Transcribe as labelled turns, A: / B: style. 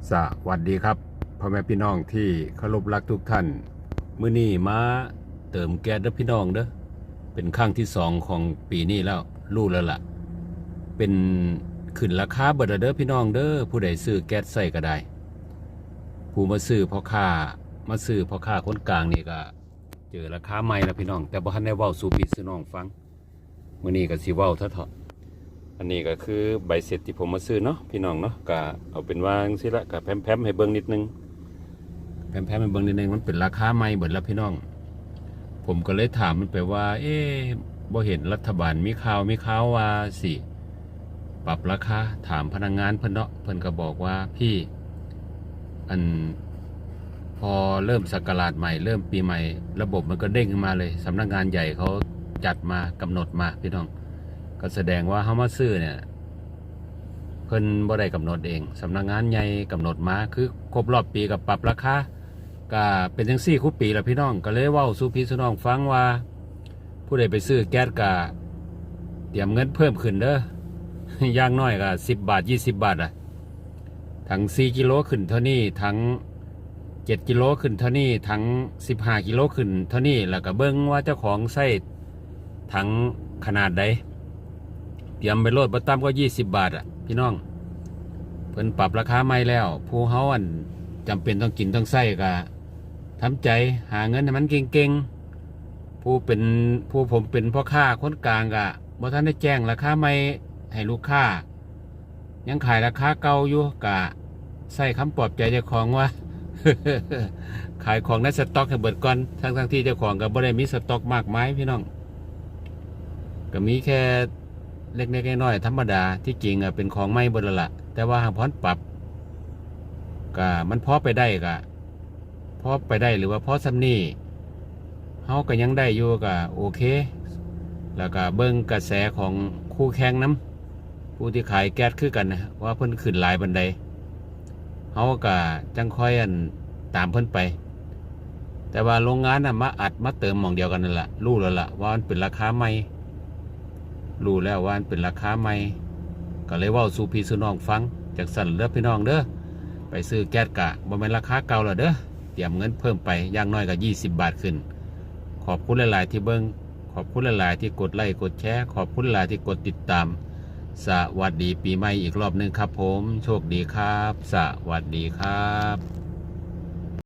A: สวัสดีครับพ่อแม่พี่น้องที่เคารพรักทุกท่านมื้อนี้มาเติมแก๊สเด้อพี่น้องเด้อเป็นครั้งที่2ของปีนี้แล้วรู้แล้วล่ะเป็นขึ้นราคาเบิดแล้วเด้อพี่น้องเด้อผู้ใดซื้อแก๊สใส่ก็ได้ผู้มาซื้อพ่อค้าคนกลางนี่ก็เจอราคาใหม่แล้วพี่น้องแต่บ่ทันได้เว้าสู่พี่สู่น้องฟังมื้อนี้ก็สิเว้าเถอะอันนี้ก็คือใบเสร็จที่ผมมาซื้อเนาะพี่น้องเนาะก็เอาเป็นว่าจังซี่ละก็แพมๆให้เบิ่งนิดนึงแพมๆให้เบิ่งนิดนึงมันเป็นราคาใหม่เบิดแล้วพี่น้องผมก็เลยถามมันไปว่าบ่เห็นรัฐบาลมีข่าวว่าสิปรับราคาถามพนักงานเพิ่นเนาะเพิ่นก็บอกว่าพี่อันพอเริ่มศักราชใหม่เริ่มปีใหม่ระบบมันก็เด้งขึ้นมาเลยสำนักงานใหญ่เขาจัดมากำหนดมาพี่น้องก็แสดงว่าเขามาซื้อเนี่ยเพิ่นบ่ได้กำหนดเองสำนักงานใหญ่กำหนดมาคือครบรอบปีกับปรับราคาก็เป็นจังซี่คุปีแล้วพี่น้องก็เลยเว้าสู่พี่สู่น้องฟังว่าผู้ใดไปซื้อแก๊สก็เตรียมเงินเพิ่มขึ้นเด้อ อย่างน้อยก็10 บาท20 บาทอ่ะถัง4 กิโลขึ้นเท่านี้ถัง7 กิโลขึ้นเท่านี้ถัง15 กิโลขึ้นเท่านี้แล้วก็เบิ่งว่าเจ้าของใส่ถังขนาดใดเตรียมไปโลดบ่ต่ำกว่า20 บาทอ่ะพี่น้องเพิ่นปรับราคาใหม่แล้วผู้เฮาจำเป็นต้องกินต้องใช้ก็ทำใจหาเงินให้มันเก่งๆผู้ผมเป็นพ่อค้าคนกลางก็บ่ทันได้แจ้งราคาใหม่ให้ลูกค้ายังขายราคาเก่าอยู่ก็ใส่คำปลอบใจเจ้าของว่า ขายของในสต็อกให้เบิดก่อนทั้งที่เจ้าของก็บ่ได้มีสต็อกมากมายพี่น้องก็มีแค่เล็กๆน้อยๆธรรมดาที่จริงเป็นของใหม่เบิดแล้วล่ะแต่ว่าหากพรปรับก็มันพอไปได้หรือว่าพอสำนี้เฮาก็ยังได้อยู่ก็โอเคแล้วก็เบิ่งกระแสของคู่แข่งนำผู้ที่ขายแก๊สคือกันนะว่าเพิ่นขึ้นหลายบันไดเฮาก็จังค่อยตามเพิ่นไปแต่ว่าโรงงานมาอัดมาเติมหม่องเดียวกันนั่นล่ะรู้แล้วล่ะว่ามันเป็นราคาใหม่รู้แล้วว่ามันเป็นราคาใหม่ก็เลยเว้าสู่พี่สู่น้องฟังจากสั่นเด้อพี่น้องเด้อไปซื้อแก๊สกะบ่แม่นราคาเก่าแล้วเด้อเตรียมเงินเพิ่มไปอย่างน้อยก็20 บาทขึ้นขอบคุณหลายๆที่เบิ่งขอบคุณหลายๆที่กดไลค์กดแชร์ขอบคุณหลายที่กดติดตามสวัสดีปีใหม่อีกรอบนึงครับผมโชคดีครับสวัสดีครับ